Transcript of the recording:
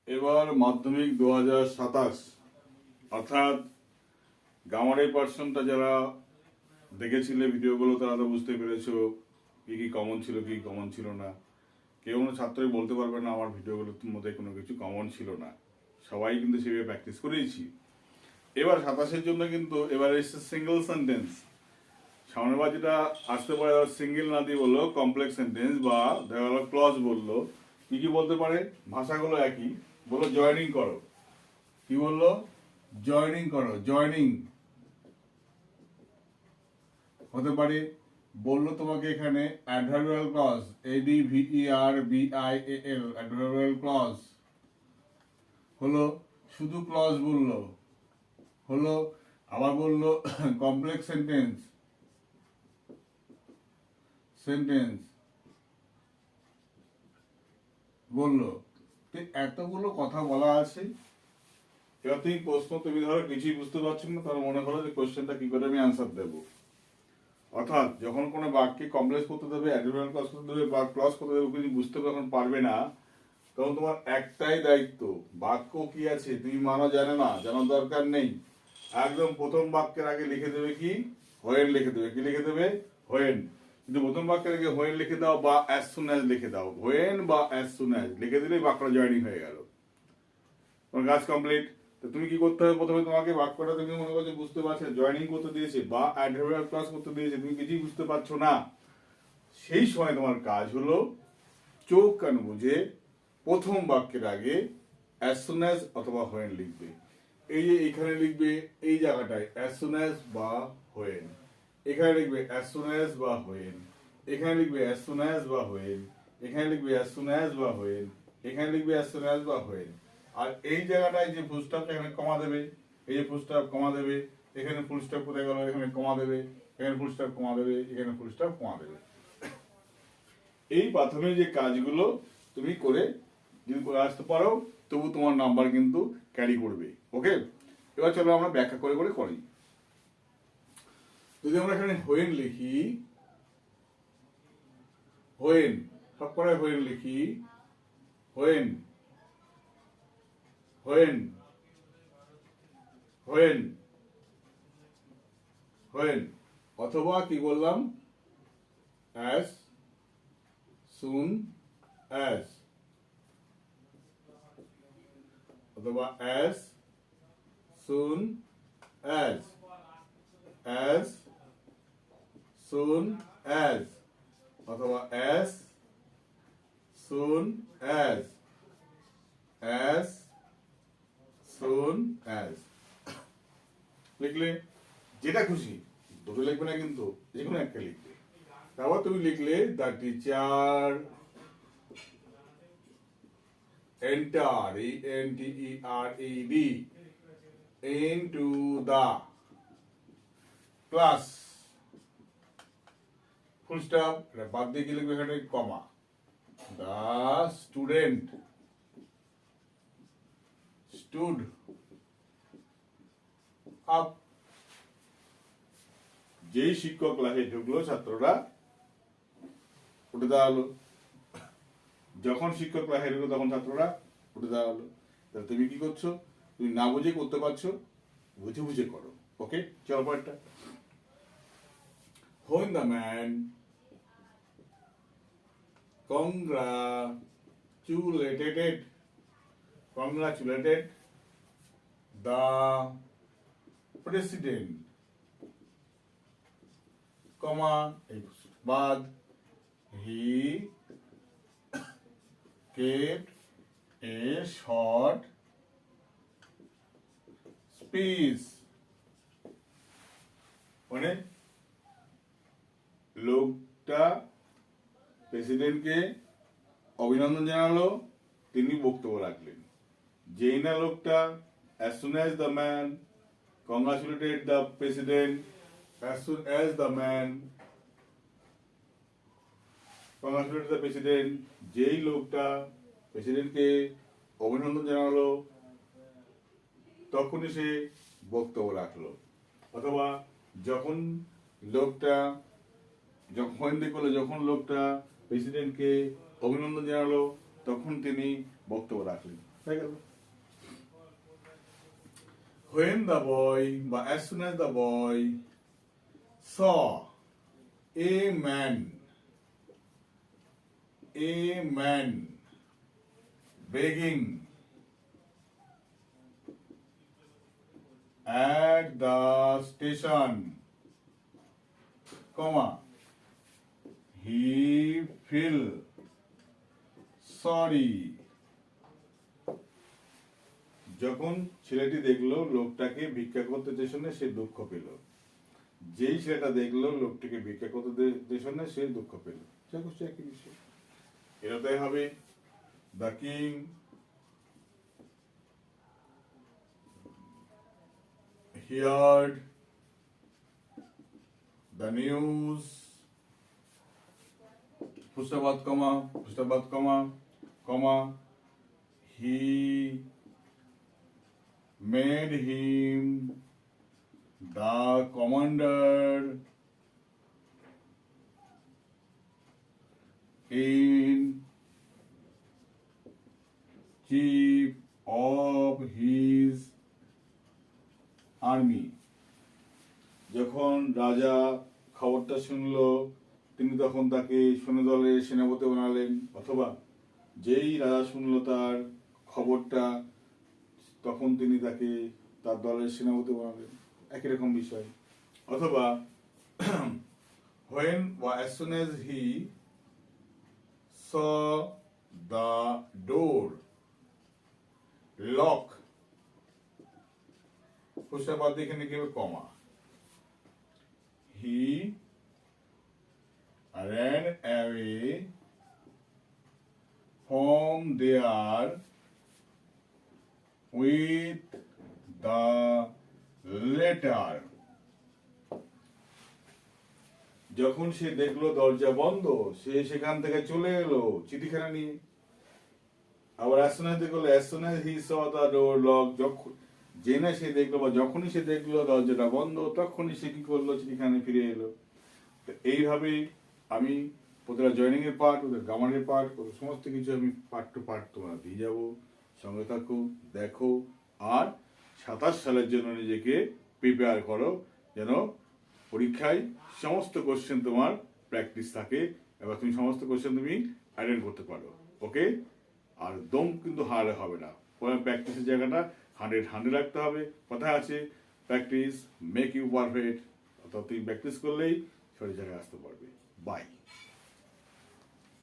এবার মাধ্যমিক 2027 অর্থাৎ গ্রামারের পার্সনটা যারা দেখেছিলে ভিডিওগুলো তারা তো বুঝতে পেরেছো কি কি কমন ছিল কি কমন ছিল না। কেউ কোনো ছাত্রই বলতে পারবে না আমার ভিডিওগুলোর মধ্যে কোনো কিছু কমন ছিল না, সবাই কিন্তু সেভাবে প্র্যাকটিস করেইছি। এবার 27-এর জন্য কিন্তু এবার এসছে সিঙ্গেল সেন্টেন্স। সামনের বার যেটা আসতে পারে সিঙ্গেল না দিয়ে বললো কমপ্লেক্স সেন্টেন্স বা দেখা গেলো ক্লজ বললো। কি কি বলতে পারে? ভাষাগুলো একই, বললো জয়েনিং করো। কি বললো? জয়েনিং করো। জয়েনিং হতে পারে, বললো তোমাকে এখানে adverbial clause, ADVERBIAL adverbial clause হলো, শুধু ক্লজ বললো হলো। আবার বললো কমপ্লেক্স সেন্টেন্স সেন্টেন্স বললো। তো এতগুলো কথা বলা আছে। এবার তুমি প্রশ্ন, তুমি ধরো কিছুই বুঝতে পারছো না, তাহলে মনে করো যে কোশ্চেনটা কি করে আমি আনসার দেবো। অর্থাৎ যখন কোনো বাক্যে কমপ্লেক্স করতে দেবে, অ্যাডভার্বিয়াল ক্লজ করতে দেবে বা ক্লজ করতে দেবে, তুমি বুঝতে যখন পারবে না তখন তোমার একটাই দায়িত্ব, বাক্য কি আছে তুমি মানো জানো না, জানার দরকার নেই। একদম প্রথম বাক্যের আগে লিখে দেবে কি হোয়েন লিখে দেবে। কি লিখে দেবে? হোয়েন। কিন্তু প্রথম বাক্যের আগে হোয়েন লিখে দাও বা অ্যাজ সুন অ্যাজ লিখে দাও। হোয়েন বা অ্যাজ সুন অ্যাজ লিখে দিলেই বাক্যটা জয়েনিং হয়ে গেল, তোমার কাজ কমপ্লিট। তো তুমি কি করতে হবে? প্রথমে তোমাকে বাক্যটা তুমি মনে করছো বুঝতে পারছো, জয়েনিং করতে দিয়েছে বা অ্যাডভার্বিয়াল ক্লজ করতে দিয়েছে, তুমি কিছুই বুঝতে পারছো না। সেই সময় তোমার কাজ হলো চোখ কান বুঝে প্রথম বাক্যের আগে অ্যাজ সুন অ্যাজ অথবা হোয়েন লিখবে। এই যে এখানে লিখবে এই জায়গাটায় অ্যাজ সুন অ্যাজ বা হোয়েন, এখানে লিখবে অ্যাজ সুন অ্যাজ বা হোয়েন, এখানে লিখবে অ্যাজ সুন অ্যাজ বা হোয়েন, এখানে লিখবে অ্যাজ সুন অ্যাজ বা হোয়েন, এখানে লিখবে অ্যাজ সুন অ্যাজ বা হোয়েন। আর এই জায়গাটায় যে ফুল স্টপটা এখানে কমা দেবে, এই যে ফুল স্টপ কমা দেবে, এখানে ফুল স্টপ কোথায় গেল, এখানে কমা দেবে, এখানে ফুল স্টপ কমা দেবে, এখানে ফুল স্টপ কমা দেবে। এই প্রাথমিক যে কাজগুলো তুমি করে যদি করে আসতে পারো তবু তোমার নাম্বার কিন্তু ক্যারি করবে। ওকে, এবার চলো আমরা ব্যাখ্যা করে করে করি। যদি আমরা এখানে হোয়েন লিখি, হোয়েন সব করে হোয়েন লিখি, হোয়েন হোয়েন হোয়েন হোয়েন, অথবা কি বললাম অ্যাজ সুন অ্যাজ, অথবা as soon as, as soon as, অথবা as soon as, as soon as লিখলে, যেটা খুশি, দুটো লিখবে না কিন্তু, যে কোনো একটা লিখবে। তারপর তুমি লিখলে the teacher entered, ENTERED, into the class, full stop, এটা বাদ দিয়ে কি লিখবে এখানে কমা, দ্য স্টুডেন্ট stood up, যেই শিক্ষক ক্লাসে ঢুকলো ছাত্ররা উঠে দাঁড়ালো। যখন শিক্ষক ক্লাসে ঢুকলো তখন ছাত্ররা উঠে দাঁড়ালো। তাহলে তুমি কি করছো? তুমি না বুঝে করতে পারছো, বুঝে বুঝে করো। ওকে, চলো পরেরটা। When the man congratulated the president, comma, বাদ, he kept a short speech, মানে লোকটা প্রেসিডেন্টকে অভিনন্দন জানালো, তিনি বক্তব্য রাখলেন। যেই না লোকটা as soon as the man congratulated the president, as soon as the man congratulated the president, যেই লোকটা প্রেসিডেন্টকে অভিনন্দন জানালো তখনই সে বক্তব্য রাখলো। অথবা যখন লোকটা যখন লোকটা প্রেসিডেন্টকে অভিনন্দন জানালো তখন তিনি বক্তব্য রাখলেন। হয়ে গেল। When the boy, বা as soon as the boy saw a man begging at the station, comma, he felt sorry. যখন ছেলেটি দেখলো লোকটাকে ভিক্ষা করতে স্টেশনে, সে দুঃখ পেল। যেই ছেলেটা দেখলো লোকটিকে ভিক্ষা করতে স্টেশনে, সে দুঃখ পেল। একই বিষয়। এটাতে হবে the king heard the news, পুষ্টবাদ comma, he made him the commander in chief of his army. যখন রাজা খবরটা শুনলো, তিনি তখন তাকে সৈন্যদলের সেনাপতি বানালেন। অথবা যেই রাজা শুনলো তার খবরটা, তখন তিনি তাকে তার দলের সেনাপতি বানালেন। একই রকম বিষয়। অথবা when or as soon as he saw the door lock, পুষ্টাবাদ এখানে কি হবে? কমা, he ran away from there with the letter. যখন সে দেখলো দরজা বন্ধ, সে সেখান থেকে চলে এলো চিঠিখানা নিয়ে। আবার as soon as he saw the door locked, জেনে সে দেখলো বা যখনই সে দেখলো দরজাটা বন্ধ, তখনই সে কি করলো? চিঠিখানে ফিরে এলো। তো এইভাবে আমি প্রতিটা জয়নিং এর পার্ট, ওদের গ্রামারের পার্ট, সমস্ত কিছু আমি পার্ট টু পার্ট তোমরা দিয়ে যাবো। সঙ্গে থাকো, দেখো, আর 27 সালের জন্য নিজেকে প্রিপেয়ার করো, যেন পরীক্ষায় সমস্ত কোশ্চেন তোমার প্র্যাকটিস থাকে এবং তুমি সমস্ত কোশ্চেন তুমি অ্যাটেন্ড করতে পারো। ওকে? আর দম কিন্তু হারলে হবে না। প্র্যাকটিসের জায়গাটা 100 রাখতে হবে। কথা আছে, প্র্যাকটিস মেক ইউ পারফেক্ট। অর্থাৎ তুমি প্র্যাকটিস করলেই সঠিক জায়গায় আসতে পারবে। বাই।